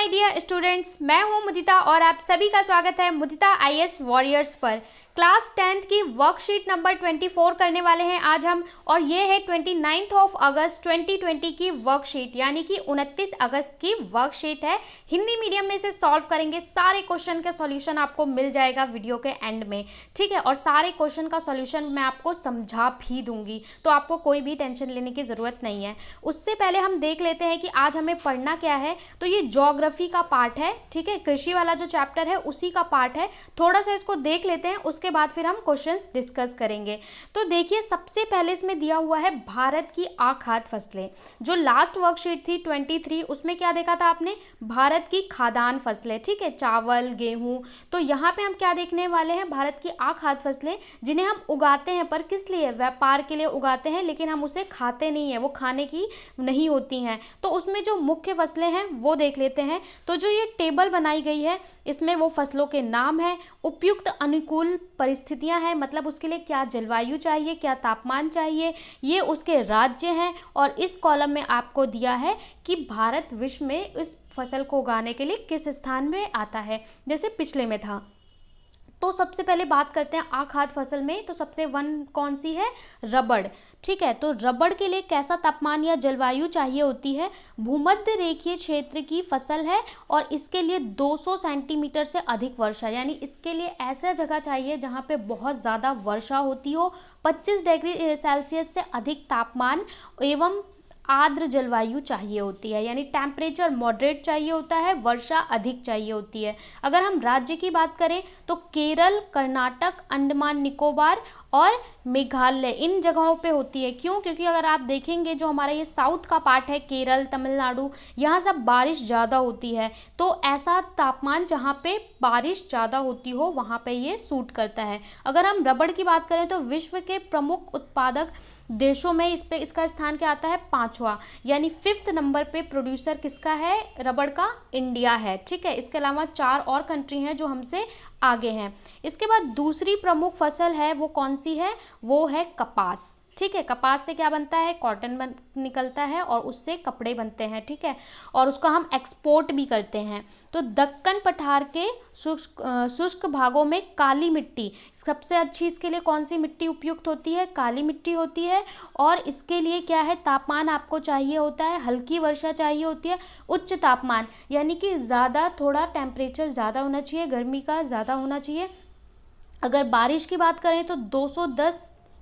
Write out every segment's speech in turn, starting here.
My dear students, मैं हूं मुदिता और आप सभी का स्वागत है मुदिता आईएएस वॉरियर्स पर। क्लास 10th की वर्कशीट नंबर 24 करने वाले हैं आज हम, और ये है 29 अगस्त 2020 की वर्कशीट, यानी कि 29 अगस्त की वर्कशीट है। हिंदी मीडियम में इसे सॉल्व करेंगे। सारे क्वेश्चन का सॉल्यूशन आपको मिल जाएगा वीडियो के एंड में, ठीक है। और सारे क्वेश्चन का सॉल्यूशन मैं आपको समझा भी दूंगी, तो आपको कोई भी टेंशन लेने की ज़रूरत नहीं है। उससे पहले हम देख लेते हैं कि आज हमें पढ़ना क्या है। तो ये ज्योग्राफी का पार्ट है, ठीक है। कृषि वाला जो चैप्टर है उसी का पार्ट है। थोड़ा सा इसको देख लेते हैं, उसके बाद फिर हम क्वेश्चंस डिस्कस करेंगे। तो देखिए, सबसे पहले इसमें दिया हुआ है भारत की आखाद्य फसलें। जो लास्ट वर्कशीट थी 23, उसमें क्या देखा था आपने? भारत की खाद्यान्न फसलें, ठीक है, चावल, गेहूं। तो यहाँ पे हम क्या देखने वाले हैं? भारत की आखाद्य फसलें, जिन्हें हम उगाते हैं, पर किस लिए? व्यापार के लिए उगाते हैं, लेकिन हम उसे खाते नहीं है, वो खाने की नहीं होती हैं। तो उसमें जो मुख्य फसलें हैं वो देख लेते हैं। तो जो ये टेबल बनाई गई है, इसमें वो फसलों के नाम है, उपयुक्त अनुकूल परिस्थितियां हैं, मतलब उसके लिए क्या जलवायु चाहिए, क्या तापमान चाहिए, ये उसके राज्य हैं। और इस कॉलम में आपको दिया है कि भारत विश्व में इस फसल को उगाने के लिए किस स्थान में आता है, जैसे पिछले में था। तो सबसे पहले बात करते हैं आखाद्य फसल में। तो सबसे कौन सी है? रबड़, ठीक है। तो रबड़ के लिए कैसा तापमान या जलवायु चाहिए होती है? भूमध्य रेखीय क्षेत्र की फसल है और इसके लिए 200 सेंटीमीटर से अधिक वर्षा, यानी इसके लिए ऐसा जगह चाहिए जहाँ पे बहुत ज़्यादा वर्षा होती हो, 25 डिग्री सेल्सियस से अधिक तापमान एवं आर्द्र जलवायु चाहिए होती है, यानी टेम्परेचर मॉडरेट चाहिए होता है, वर्षा अधिक चाहिए होती है। अगर हम राज्य की बात करें तो केरल, कर्नाटक, अंडमान निकोबार और मेघालय, इन जगहों पे होती है। क्यों? क्योंकि अगर आप देखेंगे जो हमारा ये साउथ का पार्ट है, केरल, तमिलनाडु, यहाँ सब बारिश ज़्यादा होती है। तो ऐसा तापमान जहाँ पे बारिश ज़्यादा होती हो वहाँ पे ये सूट करता है। अगर हम रबड़ की बात करें तो विश्व के प्रमुख उत्पादक देशों में इसका स्थान क्या आता है? 5वां, यानी 5th नंबर पे प्रोड्यूसर किसका है रबड़ का? इंडिया है, ठीक है। इसके अलावा 4 और कंट्री हैं जो हमसे आगे हैं। इसके बाद दूसरी प्रमुख फसल है, वो कौन सी है? वो है कपास, ठीक है। कपास से क्या बनता है? कॉटन निकलता है और उससे कपड़े बनते हैं, ठीक है। और उसका हम एक्सपोर्ट भी करते हैं। तो दक्कन पठार के शुष्क भागों में काली मिट्टी सबसे अच्छी, इसके लिए कौन सी मिट्टी उपयुक्त होती है? काली मिट्टी होती है। और इसके लिए क्या है? तापमान आपको चाहिए होता है, हल्की वर्षा चाहिए होती है, उच्च तापमान, यानी कि ज़्यादा, थोड़ा टेम्परेचर ज़्यादा होना चाहिए, गर्मी का ज़्यादा होना चाहिए। अगर बारिश की बात करें तो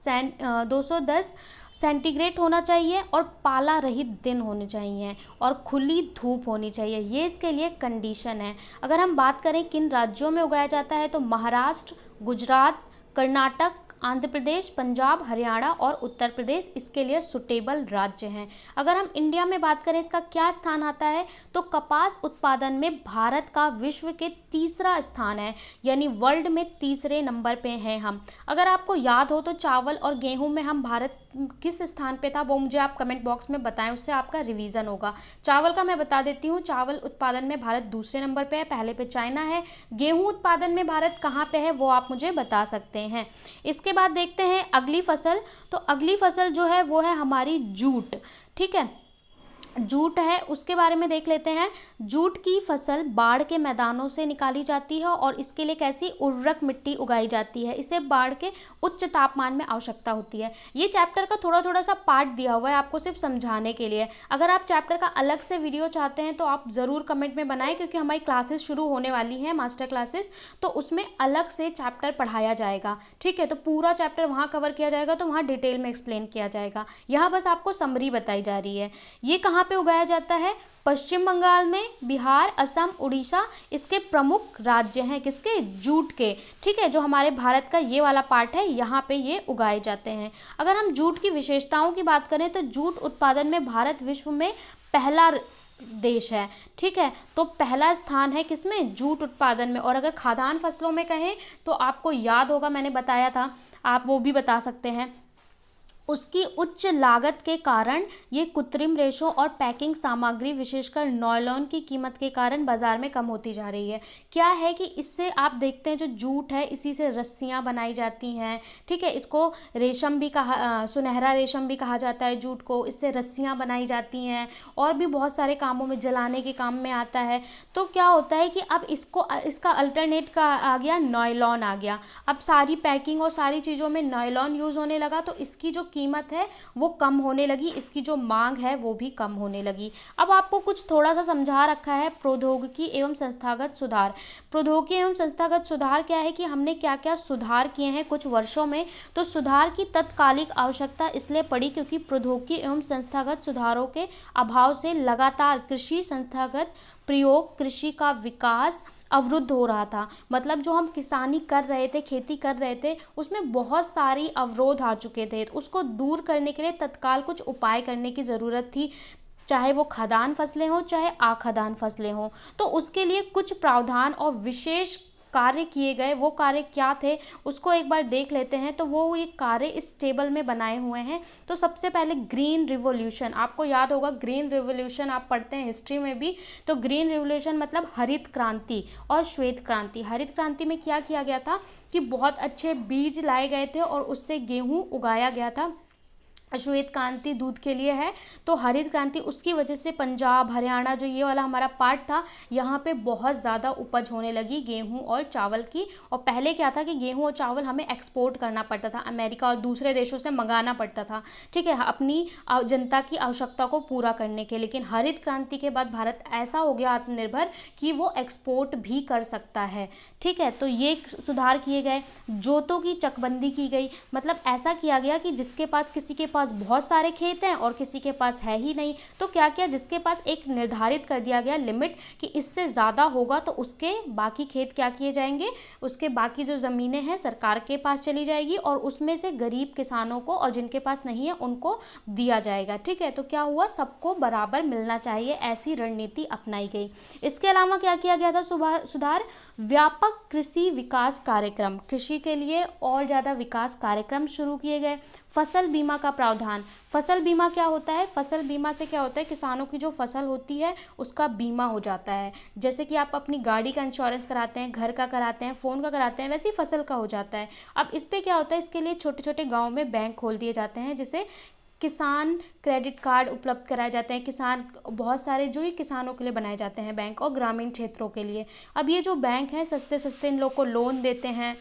210 सेंटीग्रेड होना चाहिए और पाला रहित दिन होने चाहिए और खुली धूप होनी चाहिए। ये इसके लिए कंडीशन है। अगर हम बात करें किन राज्यों में उगाया जाता है तो महाराष्ट्र, गुजरात, कर्नाटक, आंध्र प्रदेश, पंजाब, हरियाणा और उत्तर प्रदेश इसके लिए सुटेबल राज्य हैं। अगर हम इंडिया में बात करें, इसका क्या स्थान आता है? तो कपास उत्पादन में भारत का विश्व के 3रा स्थान है, यानी वर्ल्ड में 3रे नंबर पे हैं हम। अगर आपको याद हो तो चावल और गेहूं में हम भारत किस स्थान पे था, वो मुझे आप कमेंट बॉक्स में बताएं, उससे आपका रिवीजन होगा। चावल का मैं बता देती हूँ, चावल उत्पादन में भारत 2रे नंबर पे है, पहले पे चाइना है। गेहूं उत्पादन में भारत कहाँ पे है वो आप मुझे बता सकते हैं। इसके बाद देखते हैं अगली फसल। तो अगली फसल जो है वो है हमारी जूट, ठीक है। जूट है, उसके बारे में देख लेते हैं। जूट की फसल बाढ़ के मैदानों से निकाली जाती है और इसके लिए कैसी उर्वरक मिट्टी उगाई जाती है। इसे बाढ़ के उच्च तापमान में आवश्यकता होती है। ये चैप्टर का थोड़ा सा पार्ट दिया हुआ है आपको सिर्फ समझाने के लिए। अगर आप चैप्टर का अलग से वीडियो चाहते हैं तो आप ज़रूर कमेंट में बनाएं, क्योंकि हमारी क्लासेस शुरू होने वाली हैं, मास्टर क्लासेस, तो उसमें अलग से चैप्टर पढ़ाया जाएगा, ठीक है। तो पूरा चैप्टर वहाँ कवर किया जाएगा, तो वहाँ डिटेल में एक्सप्लेन किया जाएगा। यहाँ बस आपको समरी बताई जा रही है। ये कहाँ पे उगाया जाता है? पश्चिम बंगाल में, बिहार, असम, उड़ीसा इसके प्रमुख राज्य हैं। किसके? जूट के, ठीक है। जो हमारे भारत का ये वाला पार्ट है, यहाँ पे ये उगाए जाते हैं। अगर हम जूट की विशेषताओं की बात करें तो जूट उत्पादन में भारत विश्व में पहला देश है, ठीक है। तो पहला स्थान है किसमें? जूट उत्पादन में। और अगर खाद्यान्न फसलों में कहें तो आपको याद होगा, मैंने बताया था, आप वो भी बता सकते हैं। उसकी उच्च लागत के कारण ये कृत्रिम रेशों और पैकिंग सामग्री विशेषकर नॉयलॉन की कीमत के कारण बाजार में कम होती जा रही है। क्या है कि इससे आप देखते हैं जो जूट है इसी से रस्सियाँ बनाई जाती हैं, ठीक है। इसको रेशम भी कहा सुनहरा रेशम भी कहा जाता है जूट को। इससे रस्सियाँ बनाई जाती हैं और भी बहुत सारे कामों में, जलाने के काम में आता है। तो क्या होता है कि अब इसका अल्टरनेट का आ गया, नॉयलॉन आ गया। अब सारी पैकिंग और सारी चीज़ों में नॉयलॉन यूज़ होने लगा तो इसकी जो कीमत है वो कम होने लगी, इसकी जो मांग है वो भी कम होने लगी। अब आपको कुछ थोड़ा सा समझा रखा है प्रौद्योगिकी एवं संस्थागत सुधार। प्रौद्योगिकी एवं संस्थागत सुधार क्या है कि हमने क्या क्या सुधार किए हैं कुछ वर्षों में। तो सुधार की तत्कालिक आवश्यकता इसलिए पड़ी क्योंकि प्रौद्योगिकी एवं संस्थागत सुधारों के अभाव से लगातार कृषि संस्थागत प्रयोग, कृषि का विकास अवरुद्ध हो रहा था। मतलब जो हम किसानी कर रहे थे, खेती कर रहे थे, उसमें बहुत सारी अवरोध आ चुके थे। तो उसको दूर करने के लिए तत्काल कुछ उपाय करने की ज़रूरत थी, चाहे वो खदान फसलें हों चाहे अखदान फसलें हों। तो उसके लिए कुछ प्रावधान और विशेष कार्य किए गए। वो कार्य क्या थे उसको एक बार देख लेते हैं। तो वो ये कार्य इस टेबल में बनाए हुए हैं। तो सबसे पहले ग्रीन रिवॉल्यूशन, आपको याद होगा ग्रीन रिवॉल्यूशन आप पढ़ते हैं हिस्ट्री में भी। तो ग्रीन रिवॉल्यूशन मतलब हरित क्रांति और श्वेत क्रांति। हरित क्रांति में क्या किया गया था कि बहुत अच्छे बीज लाए गए थे और उससे गेहूँ उगाया गया था। श्वेत क्रांति दूध के लिए है। तो हरित क्रांति उसकी वजह से पंजाब, हरियाणा जो ये वाला हमारा पार्ट था, यहाँ पे बहुत ज़्यादा उपज होने लगी गेहूं और चावल की। और पहले क्या था कि गेहूं और चावल हमें एक्सपोर्ट करना पड़ता था, अमेरिका और दूसरे देशों से मंगाना पड़ता था, ठीक है, अपनी जनता की आवश्यकता को पूरा करने के। लेकिन हरित क्रांति के बाद भारत ऐसा हो गया आत्मनिर्भर कि वो एक्सपोर्ट भी कर सकता है, ठीक है। तो ये सुधार किए गए। जोतों की चकबंदी की गई, मतलब ऐसा किया गया कि जिसके पास, किसी के पास बहुत सारे खेत हैं और किसी के पास है ही नहीं, तो क्या किया, जिसके पास एक निर्धारित कर दिया गया लिमिट कि इससे ज़्यादा होगा तो उसके बाकी खेत क्या किए जाएंगे, उसके बाकी जो ज़मीनें हैं सरकार के पास चली जाएगी और उसमें से गरीब किसानों को और जिनके पास नहीं है उनको दिया जाएगा, ठीक है। तो क्या हुआ, सबको बराबर मिलना चाहिए, ऐसी रणनीति अपनाई गई। इसके अलावा क्या किया गया था सुधार, व्यापक कृषि विकास कार्यक्रम, कृषि के लिए और ज़्यादा विकास कार्यक्रम शुरू किए गए। फसल बीमा का प्रावधान, फसल बीमा क्या होता है, फसल बीमा से क्या होता है, किसानों की जो फसल होती है उसका बीमा हो जाता है। जैसे कि आप अपनी गाड़ी का इंश्योरेंस कराते हैं, घर का कराते हैं, फ़ोन का कराते हैं, वैसे ही फसल का हो जाता है। अब इस पर क्या होता है, इसके लिए छोटे छोटे गाँव में बैंक खोल दिए जाते हैं, जिसे किसान क्रेडिट कार्ड उपलब्ध कराए जाते हैं। किसान, बहुत सारे जो ही किसानों के लिए बनाए जाते हैं बैंक, और ग्रामीण क्षेत्रों के लिए। अब ये जो बैंक हैं सस्ते सस्ते इन लोग को लोन देते हैं,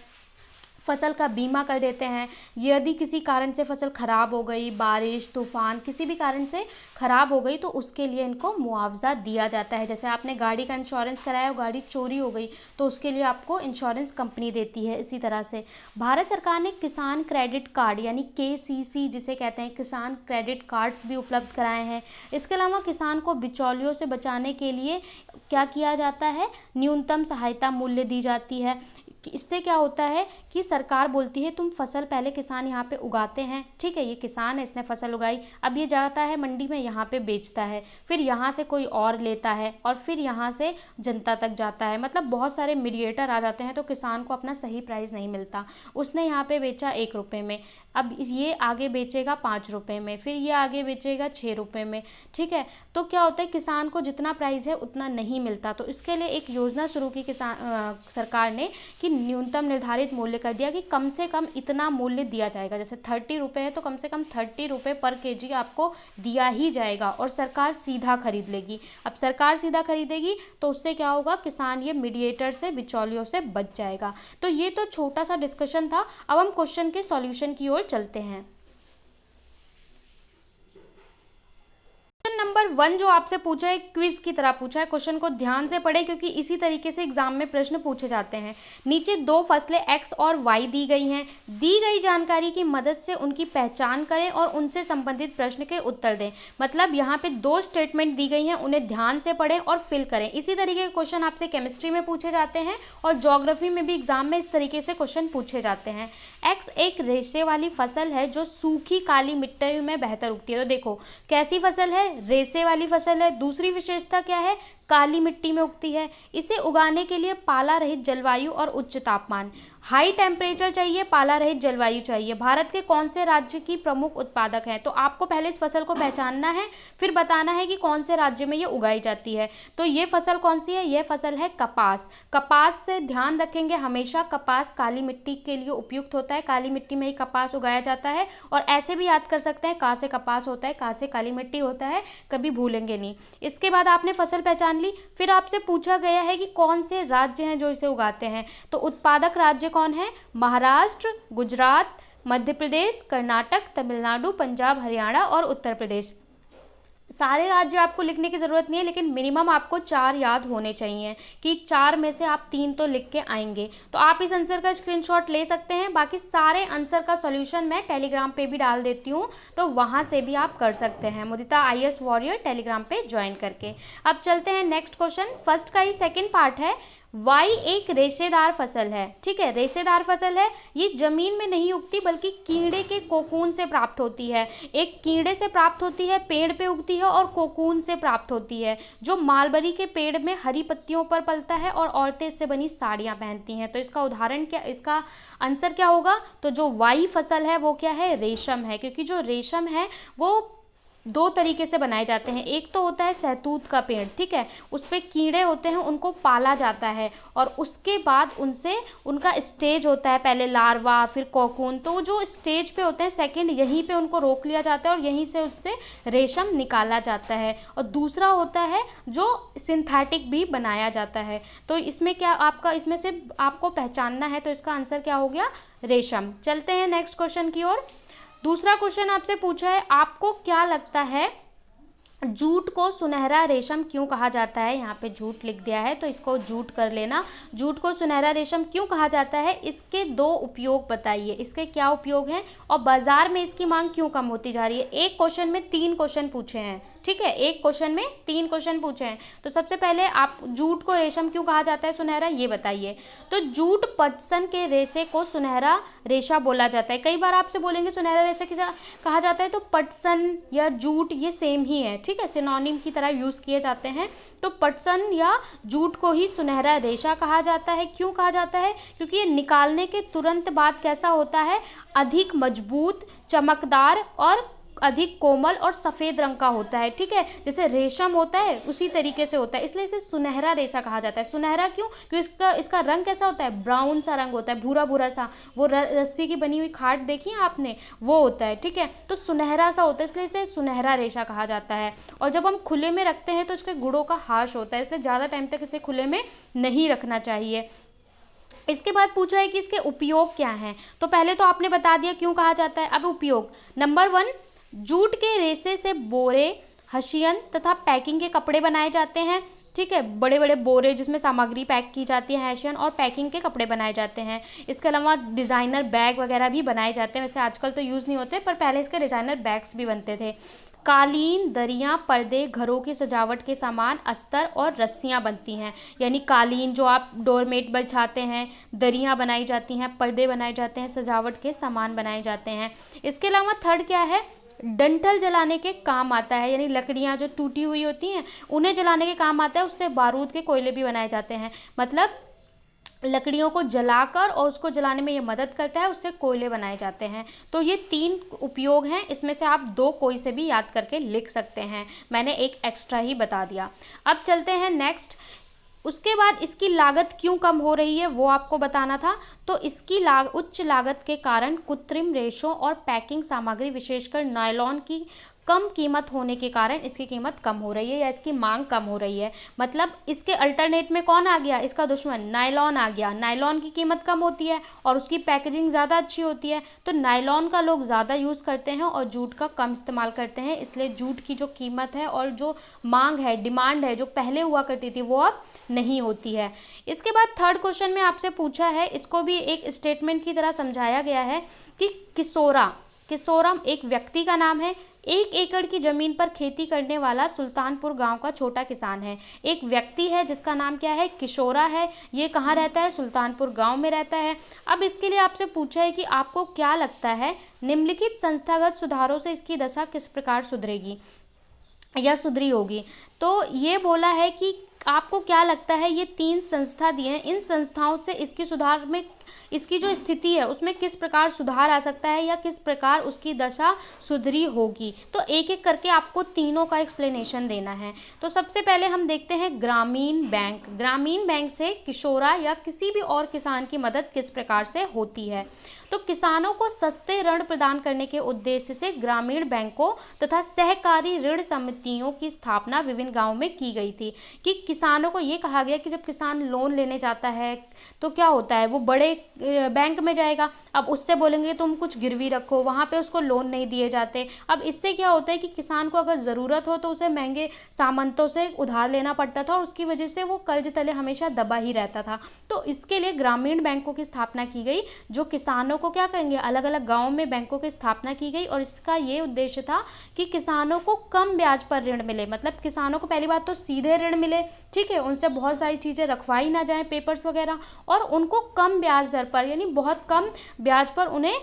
फसल का बीमा कर देते हैं। यदि किसी कारण से फसल खराब हो गई, बारिश, तूफान, किसी भी कारण से खराब हो गई, तो उसके लिए इनको मुआवजा दिया जाता है। जैसे आपने गाड़ी का इंश्योरेंस कराया और गाड़ी चोरी हो गई तो उसके लिए आपको इंश्योरेंस कंपनी देती है। इसी तरह से भारत सरकार ने किसान क्रेडिट कार्ड यानी KCC जिसे कहते हैं, किसान क्रेडिट कार्ड्स भी उपलब्ध कराए हैं। इसके अलावा किसान को बिचौलियों से बचाने के लिए क्या किया जाता है, न्यूनतम सहायता मूल्य दी जाती है। कि इससे क्या होता है कि सरकार बोलती है तुम फसल, पहले किसान यहाँ पे उगाते हैं, ठीक है, ये किसान है, इसने फसल उगाई, अब ये जाता है मंडी में, यहाँ पे बेचता है, फिर यहाँ से कोई और लेता है और फिर यहाँ से जनता तक जाता है। मतलब बहुत सारे मीडिएटर आ जाते हैं तो किसान को अपना सही प्राइस नहीं मिलता। उसने यहाँ पे बेचा 1 रुपये में, अब ये आगे बेचेगा 5 रुपये में, फिर ये आगे बेचेगा 6 रुपये में, ठीक है। तो क्या होता है, किसान को जितना प्राइस है उतना नहीं मिलता। तो इसके लिए एक योजना शुरू की सरकार ने कि न्यूनतम निर्धारित मूल्य कर दिया कि कम से कम इतना मूल्य दिया जाएगा। जैसे 30 रुपये है तो कम से कम 30 रुपये पर kg आपको दिया ही जाएगा और सरकार सीधा खरीद लेगी। अब सरकार सीधा खरीदेगी तो उससे क्या होगा, किसान ये मीडिएटर से, बिचौलियों से बच जाएगा। तो ये तो छोटा सा डिस्कशन था। अब हम क्वेश्चन के सॉल्यूशन की ओर चलते हैं। नंबर 1 जो आपसे पूछा है, क्विज की तरह पूछा है। क्वेश्चन को ध्यान से पढ़ें क्योंकि इसी तरीके से एग्जाम में प्रश्न पूछे जाते हैं। नीचे 2 फसलें X और Y दी गई हैं। दी गई जानकारी की मदद से उनकी पहचान करें और उनसे संबंधित प्रश्न के उत्तर दें। मतलब यहाँ पे 2 स्टेटमेंट दी गई हैं, उन्हें ध्यान से पढ़ें और फिल करें। इसी तरीके के क्वेश्चन आपसे केमिस्ट्री में पूछे जाते हैं और ज्योग्राफी में भी एग्जाम में इस तरीके से क्वेश्चन पूछे जाते हैं। X एक रेशे वाली फसल है जो सूखी काली मिट्टी में बेहतर उगती है। तो देखो कैसी फसल है, रेशे वाली फसल है। दूसरी विशेषता क्या है, काली मिट्टी में उगती है। इसे उगाने के लिए पाला रहित जलवायु और उच्च तापमान, हाई टेम्परेचर चाहिए, पाला रहित जलवायु चाहिए। भारत के कौन से राज्य की प्रमुख उत्पादक है? तो आपको पहले इस फसल को पहचानना है, फिर बताना है कि कौन से राज्य में ये उगाई जाती है। तो ये फसल कौन सी है? ये फसल है कपास। कपास से ध्यान रखेंगे हमेशा, कपास काली मिट्टी के लिए उपयुक्त होता है, काली मिट्टी में ही कपास उगाया जाता है। और ऐसे भी याद कर सकते हैं, का से कपास होता है, का से काली मिट्टी होता है, कभी भूलेंगे नहीं। इसके बाद आपने फसल पहचान ली, फिर आपसे पूछा गया है कि कौन से राज्य हैं जो इसे उगाते हैं। तो उत्पादक राज्य कौन है? महाराष्ट्र, गुजरात, मध्य प्रदेश, कर्नाटक, तमिलनाडु, पंजाब, हरियाणा और उत्तर प्रदेश। सारे राज्य आपको लिखने की ज़रूरत नहीं है, लेकिन मिनिमम आपको 4 याद होने चाहिए कि 4 में से आप 3 तो लिख के आएंगे। तो आप इस आंसर का स्क्रीनशॉट ले सकते हैं। बाकी सारे आंसर का सॉल्यूशन मैं टेलीग्राम पे भी डाल देती हूँ, तो वहाँ से भी आप कर सकते हैं, मुदिता IAS वॉरियर टेलीग्राम पे ज्वाइन करके। अब चलते हैं नेक्स्ट क्वेश्चन। फर्स्ट का ही सेकेंड पार्ट है। वाई एक रेशेदार फसल है, ठीक है, रेशेदार फसल है। ये जमीन में नहीं उगती बल्कि कीड़े के कोकून से प्राप्त होती है। एक कीड़े से प्राप्त होती है, पेड़ पे उगती है, और कोकून से प्राप्त होती है, जो मालबरी के पेड़ में हरी पत्तियों पर पलता है, और औरतें इससे बनी साड़ियाँ पहनती हैं। तो इसका उदाहरण क्या, इसका आंसर क्या होगा? तो जो वाई फसल है वो क्या है? रेशम है, क्योंकि जो रेशम है वो 2 तरीके से बनाए जाते हैं। एक तो होता है सहतूत का पेड़, ठीक है, उस पर कीड़े होते हैं, उनको पाला जाता है, और उसके बाद उनसे उनका स्टेज होता है, पहले लार्वा फिर कोकून। तो जो स्टेज पे होते हैं सेकंड, यहीं पे उनको रोक लिया जाता है और यहीं से उससे रेशम निकाला जाता है। और दूसरा होता है जो सिंथेटिक भी बनाया जाता है। तो इसमें क्या आपका, इसमें से आपको पहचानना है, तो इसका आंसर क्या हो गया? रेशम। चलते हैं नेक्स्ट क्वेश्चन की ओर। दूसरा क्वेश्चन आपसे पूछा है, आपको क्या लगता है जूट को सुनहरा रेशम क्यों कहा जाता है? यहाँ पे जूट लिख दिया है, तो इसको जूट कर लेना। जूट को सुनहरा रेशम क्यों कहा जाता है? इसके 2 उपयोग बताइए, इसके क्या उपयोग हैं, और बाजार में इसकी मांग क्यों कम होती जा रही है? एक क्वेश्चन में 3 क्वेश्चन पूछे हैं, ठीक है, एक क्वेश्चन में 3 क्वेश्चन पूछे हैं। तो सबसे पहले आप जूट को रेशम क्यों कहा जाता है सुनहरा, ये बताइए। तो जूट पटसन के रेशे को सुनहरा रेशा बोला जाता है। कई बार आपसे बोलेंगे सुनहरा रेशा किसे कहा जाता है, तो पटसन या जूट ये सेम ही है, ठीक है, सिनोनिम की तरह यूज़ किए जाते हैं। तो पटसन या जूट को ही सुनहरा रेशा कहा जाता है। क्यों कहा जाता है? क्योंकि ये निकालने के तुरंत बाद कैसा होता है? अधिक मजबूत, चमकदार और अधिक कोमल और सफ़ेद रंग का होता है, ठीक है, जैसे रेशम होता है उसी तरीके से होता है, इसलिए इसे सुनहरा रेशा कहा जाता है। सुनहरा क्यों? क्योंकि इसका रंग कैसा होता है? ब्राउन सा रंग होता है, भूरा भूरा सा, वो रस्सी की बनी हुई खाट देखी है आपने, वो होता है, ठीक है, तो सुनहरा सा होता है, इसलिए इसे सुनहरा रेशा कहा जाता है। और जब हम खुले में रखते हैं तो इसके गुणों का हाश होता है, इसलिए ज़्यादा टाइम तक इसे खुले में नहीं रखना चाहिए। इसके बाद पूछा है कि इसके उपयोग क्या हैं। तो पहले तो आपने बता दिया क्यों कहा जाता है। अब उपयोग, नंबर 1, जूट के रेशे से बोरे, हशियन तथा पैकिंग के कपड़े बनाए जाते हैं, ठीक है, बड़े बड़े बोरे जिसमें सामग्री पैक की जाती है, हशियन, और पैकिंग के कपड़े बनाए जाते हैं। इसके अलावा डिज़ाइनर बैग वगैरह भी बनाए जाते हैं, वैसे आजकल तो यूज़ नहीं होते, पर पहले इसके डिज़ाइनर बैग्स भी बनते थे। कालीन, दरियाँ, पर्दे, घरों की सजावट के सामान, अस्तर और रस्सियाँ बनती हैं। यानी कालीन जो आप डोरमेट बिछाते हैं, दरियाँ बनाई जाती हैं, पर्दे बनाए जाते हैं, सजावट के सामान बनाए जाते हैं। इसके अलावा थर्ड क्या है? डंठल जलाने के काम आता है, यानी लकड़ियाँ जो टूटी हुई होती हैं उन्हें जलाने के काम आता है, उससे बारूद के कोयले भी बनाए जाते हैं। मतलब लकड़ियों को जलाकर और उसको जलाने में ये मदद करता है, उससे कोयले बनाए जाते हैं। तो ये 3 उपयोग हैं, इसमें से आप 2 कोई से भी याद करके लिख सकते हैं, मैंने एक एक्स्ट्रा ही बता दिया। अब चलते हैं नेक्स्ट। उसके बाद इसकी लागत क्यों कम हो रही है वो आपको बताना था। तो इसकी उच्च लागत के कारण कृत्रिम रेशों और पैकिंग सामग्री विशेषकर नायलॉन की कम कीमत होने के कारण इसकी कीमत कम हो रही है या इसकी मांग कम हो रही है। मतलब इसके अल्टरनेट में कौन आ गया? इसका दुश्मन नायलॉन आ गया। नायलॉन की कीमत कम होती है और उसकी पैकेजिंग ज़्यादा अच्छी होती है, तो नायलॉन का लोग ज़्यादा यूज़ करते हैं और जूट का कम इस्तेमाल करते हैं। इसलिए जूट की जो कीमत है और जो मांग है, डिमांड है, जो पहले हुआ करती थी वो अब नहीं होती है। इसके बाद थर्ड क्वेश्चन में आपसे पूछा है, इसको भी एक स्टेटमेंट की तरह समझाया गया है कि किशोरा एक व्यक्ति का नाम है। 1 एकड़ की ज़मीन पर खेती करने वाला सुल्तानपुर गांव का छोटा किसान है। एक व्यक्ति है जिसका नाम क्या है? किशोरा है। ये कहाँ रहता है? सुल्तानपुर गांव में रहता है। अब इसके लिए आपसे पूछा है कि आपको क्या लगता है निम्नलिखित संस्थागत सुधारों से इसकी दशा किस प्रकार सुधरेगी या सुधरी होगी। तो ये बोला है कि आपको क्या लगता है ये 3 संस्था दिए हैं, इन संस्थाओं से इसकी सुधार में, इसकी जो स्थिति है उसमें किस प्रकार सुधार आ सकता है या किस प्रकार उसकी दशा सुधरी होगी। तो एक एक करके आपको तीनों का एक्सप्लेनेशन देना है। तो सबसे पहले हम देखते हैं ग्रामीण बैंक। ग्रामीण बैंक से किशोरा या किसी भी और किसान की मदद किस प्रकार से होती है। तो किसानों को सस्ते ऋण प्रदान करने के उद्देश्य से ग्रामीण बैंकों तथा सहकारी ऋण समितियों की स्थापना विभिन्न गांवों में की गई थी। कि किसानों को ये कहा गया कि जब किसान लोन लेने जाता है तो क्या होता है, वो बड़े बैंक में जाएगा, अब उससे बोलेंगे तुम कुछ गिरवी रखो, वहाँ पे उसको लोन नहीं दिए जाते। अब इससे क्या होता है कि किसान को अगर ज़रूरत हो तो उसे महंगे सामंतों से उधार लेना पड़ता था और उसकी वजह से वो कर्ज तले हमेशा दबा ही रहता था। तो इसके लिए ग्रामीण बैंकों की स्थापना की गई, जो किसानों को क्या कहेंगे, अलग अलग गाँव में बैंकों की स्थापना की गई। और इसका ये उद्देश्य था कि किसानों को कम ब्याज पर ऋण मिले। मतलब किसानों को पहली बात तो सीधे ऋण मिले, ठीक है, उनसे बहुत सारी चीज़ें रखवाई ना जाए, पेपर्स वगैरह, और उनको कम ब्याज दर पर यानी बहुत कम ब्याज पर उन्हें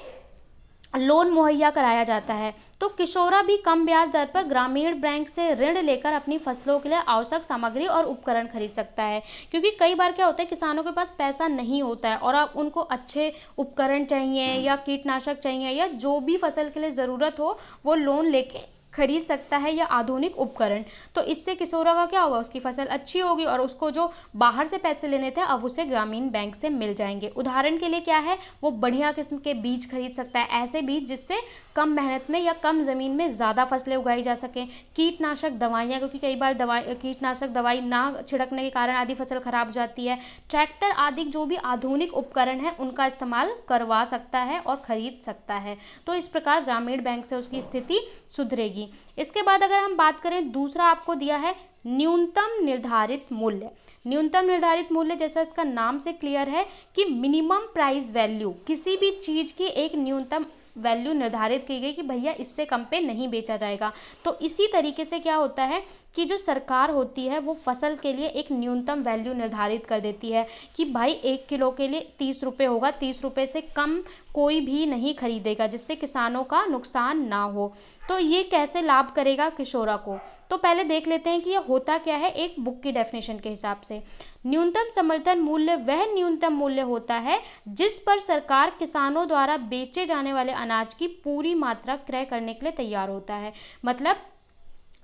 लोन मुहैया कराया जाता है। तो किशोरा भी कम ब्याज दर पर ग्रामीण बैंक से ऋण लेकर अपनी फसलों के लिए आवश्यक सामग्री और उपकरण खरीद सकता है। क्योंकि कई बार क्या होता है, किसानों के पास पैसा नहीं होता है और अब उनको अच्छे उपकरण चाहिए या कीटनाशक चाहिए या जो भी फसल के लिए ज़रूरत हो वो लोन लेके खरीद सकता है, या आधुनिक उपकरण। तो इससे किशोरा का क्या होगा, उसकी फसल अच्छी होगी और उसको जो बाहर से पैसे लेने थे अब उसे ग्रामीण बैंक से मिल जाएंगे। उदाहरण के लिए क्या है, वो बढ़िया किस्म के बीज खरीद सकता है, ऐसे बीज जिससे कम मेहनत में या कम ज़मीन में ज़्यादा फसलें उगाई जा सकें। कीटनाशक दवाइयाँ, क्योंकि कई बार कीटनाशक दवाई ना छिड़कने के कारण आधी फसल खराब हो जाती है। ट्रैक्टर आदि जो भी आधुनिक उपकरण हैं उनका इस्तेमाल करवा सकता है और ख़रीद सकता है। तो इस प्रकार ग्रामीण बैंक से उसकी स्थिति सुधरेगी। इसके बाद अगर हम बात करें, दूसरा आपको दिया है न्यूनतम निर्धारित मूल्य। न्यूनतम निर्धारित मूल्य जैसा इसका नाम से क्लियर है कि मिनिमम प्राइस वैल्यू, किसी भी चीज़ की एक न्यूनतम वैल्यू निर्धारित की गई कि भैया इससे कम पे नहीं बेचा जाएगा। तो इसी तरीके से क्या होता है कि जो सरकार होती है वो फसल के लिए एक न्यूनतम वैल्यू निर्धारित कर देती है कि भाई 1 किलो के लिए 30 रुपये होगा, 30 रुपये से कम कोई भी नहीं खरीदेगा, जिससे किसानों का नुकसान ना हो। तो ये कैसे लाभ करेगा किशोरा को, तो पहले देख लेते हैं कि ये होता क्या है एक बुक की डेफिनेशन के हिसाब से। न्यूनतम समर्थन मूल्य वह न्यूनतम मूल्य होता है जिस पर सरकार किसानों द्वारा बेचे जाने वाले अनाज की पूरी मात्रा क्रय करने के लिए तैयार होता है। मतलब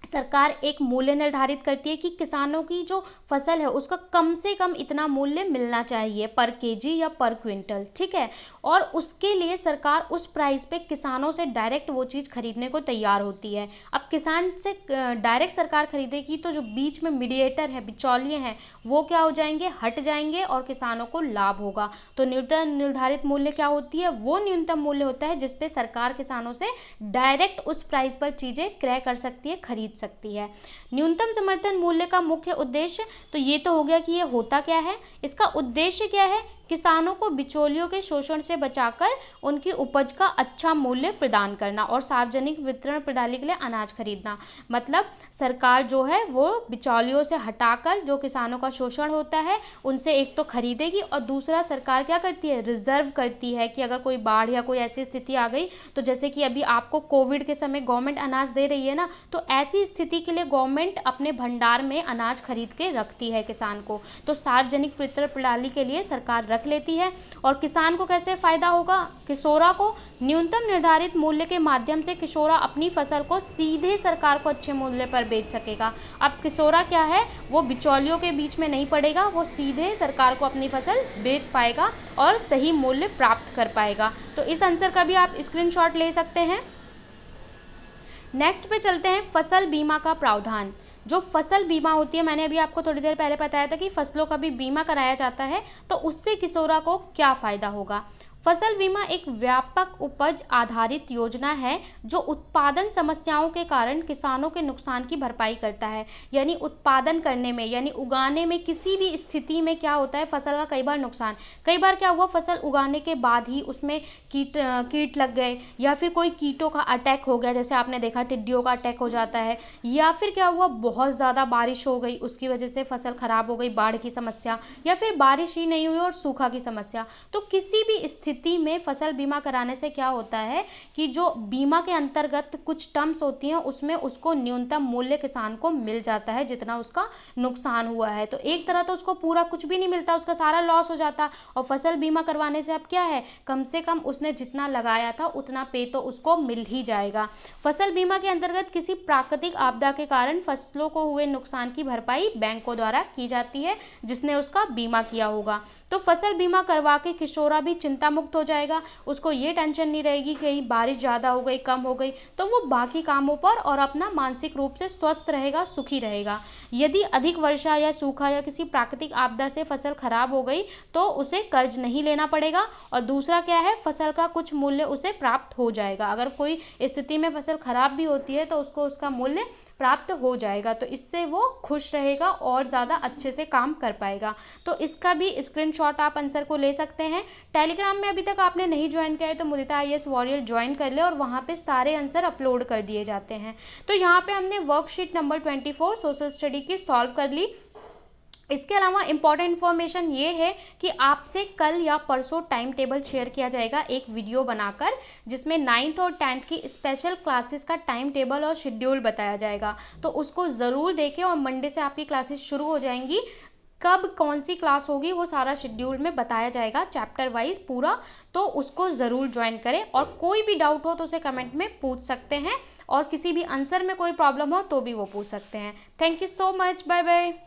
सरकार एक मूल्य निर्धारित करती है कि किसानों की जो फसल है उसका कम से कम इतना मूल्य मिलना चाहिए पर केजी या पर क्विंटल, ठीक है, और उसके लिए सरकार उस प्राइस पे किसानों से डायरेक्ट वो चीज़ खरीदने को तैयार होती है। अब किसान से डायरेक्ट सरकार खरीदेगी तो जो बीच में मीडिएटर है, बिचौलिए हैं, वो क्या हो जाएंगे, हट जाएंगे और किसानों को लाभ होगा। तो न्यूनतम निर्धारित मूल्य क्या होती है, वो न्यूनतम मूल्य होता है जिसपे सरकार किसानों से डायरेक्ट उस प्राइस पर चीज़ें क्रय कर सकती है, खरीद सकती है। न्यूनतम समर्थन मूल्य का मुख्य उद्देश्य, तो ये तो हो गया कि ये होता क्या है, इसका उद्देश्य क्या है, किसानों को बिचौलियों के शोषण से बचाकर उनकी उपज का अच्छा मूल्य प्रदान करना और सार्वजनिक वितरण प्रणाली के लिए अनाज खरीदना। मतलब सरकार जो है वो बिचौलियों से हटाकर जो किसानों का शोषण होता है उनसे एक तो खरीदेगी और दूसरा सरकार क्या करती है, रिजर्व करती है कि अगर कोई बाढ़ या कोई ऐसी स्थिति आ गई, तो जैसे कि अभी आपको कोविड के समय गवर्नमेंट अनाज दे रही है ना, तो ऐसी स्थिति के लिए गवर्नमेंट अपने भंडार में अनाज खरीद के रखती है किसान को। तो सार्वजनिक वितरण प्रणाली के लिए सरकार रख लेती है। और किसान को कैसे फायदा होगा, किशोरा को न्यूनतम निर्धारित मूल्य के माध्यम से किशोरा अपनी फसल को सीधे सरकार को अच्छे मूल्य पर बेच सकेगा। अब किशोरा क्या है, वो बिचौलियों के बीच में नहीं पड़ेगा, वो सीधे सरकार को अपनी फसल बेच पाएगा और सही मूल्य प्राप्त कर पाएगा। तो इस आंसर का भी आप स्क्रीनशॉट ले सकते हैं। नेक्स्ट पे चलते हैं, फसल बीमा का प्रावधान। जो फसल बीमा होती है, मैंने अभी आपको थोड़ी देर पहले बताया था कि फसलों का भी बीमा कराया जाता है, तो उससे किशोरा को क्या फ़ायदा होगा। फसल बीमा एक व्यापक उपज आधारित योजना है जो उत्पादन समस्याओं के कारण किसानों के नुकसान की भरपाई करता है। यानी उत्पादन करने में, यानी उगाने में किसी भी स्थिति में क्या होता है, फसल का कई बार नुकसान, कई बार क्या हुआ, फसल उगाने के बाद ही उसमें कीट लग गए या फिर कोई कीटों का अटैक हो गया, जैसे आपने देखा टिड्डियों का अटैक हो जाता है, या फिर क्या हुआ, बहुत ज़्यादा बारिश हो गई उसकी वजह से फसल खराब हो गई, बाढ़ की समस्या, या फिर बारिश ही नहीं हुई और सूखा की समस्या। तो किसी भी स्थिति स्थिति में फसल बीमा कराने से क्या होता है कि जो बीमा के अंतर्गत कुछ टर्म्स होती हैं उसमें उसको न्यूनतम मूल्य किसान को मिल जाता है जितना उसका नुकसान हुआ है। तो एक तरह तो उसको पूरा कुछ भी नहीं मिलता, उसका सारा लॉस हो जाता। और फसल बीमा करवाने से अब क्या है, कम से कम उसने जितना लगाया था उतना पे तो उसको मिल ही जाएगा। फसल बीमा के अंतर्गत किसी प्राकृतिक आपदा के कारण फसलों को हुए नुकसान की भरपाई बैंकों द्वारा की जाती है जिसने उसका बीमा किया होगा। तो फसल बीमा करवा के किशोरा भी चिंता मुक्त हो जाएगा, उसको ये टेंशन नहीं रहेगी कहीं बारिश ज़्यादा हो गई, कम हो गई, तो वो बाकी कामों पर और अपना मानसिक रूप से स्वस्थ रहेगा, सुखी रहेगा। यदि अधिक वर्षा या सूखा या किसी प्राकृतिक आपदा से फसल खराब हो गई तो उसे कर्ज नहीं लेना पड़ेगा। और दूसरा क्या है, फसल का कुछ मूल्य उसे प्राप्त हो जाएगा। अगर कोई स्थिति में फसल खराब भी होती है तो उसको उसका मूल्य प्राप्त हो जाएगा, तो इससे वो खुश रहेगा और ज़्यादा अच्छे से काम कर पाएगा। तो इसका भी स्क्रीनशॉट आप आंसर को ले सकते हैं। टेलीग्राम में अभी तक आपने नहीं ज्वाइन किया है तो मुदिता IAS वॉरियर ज्वाइन कर ले और वहाँ पे सारे आंसर अपलोड कर दिए जाते हैं। तो यहाँ पे हमने वर्कशीट नंबर 24 सोशल स्टडी की सॉल्व कर ली। इसके अलावा इम्पॉर्टेंट इन्फॉर्मेशन ये है कि आपसे कल या परसों टाइम टेबल शेयर किया जाएगा एक वीडियो बनाकर, जिसमें 9th और 10th की स्पेशल क्लासेस का टाइम टेबल और शेड्यूल बताया जाएगा। तो उसको ज़रूर देखें और मंडे से आपकी क्लासेस शुरू हो जाएंगी। कब कौन सी क्लास होगी वो सारा शेड्यूल में बताया जाएगा चैप्टर वाइज पूरा, तो उसको ज़रूर ज्वाइन करें। और कोई भी डाउट हो तो उसे कमेंट में पूछ सकते हैं और किसी भी आंसर में कोई प्रॉब्लम हो तो भी वो पूछ सकते हैं। Thank you so much, bye bye.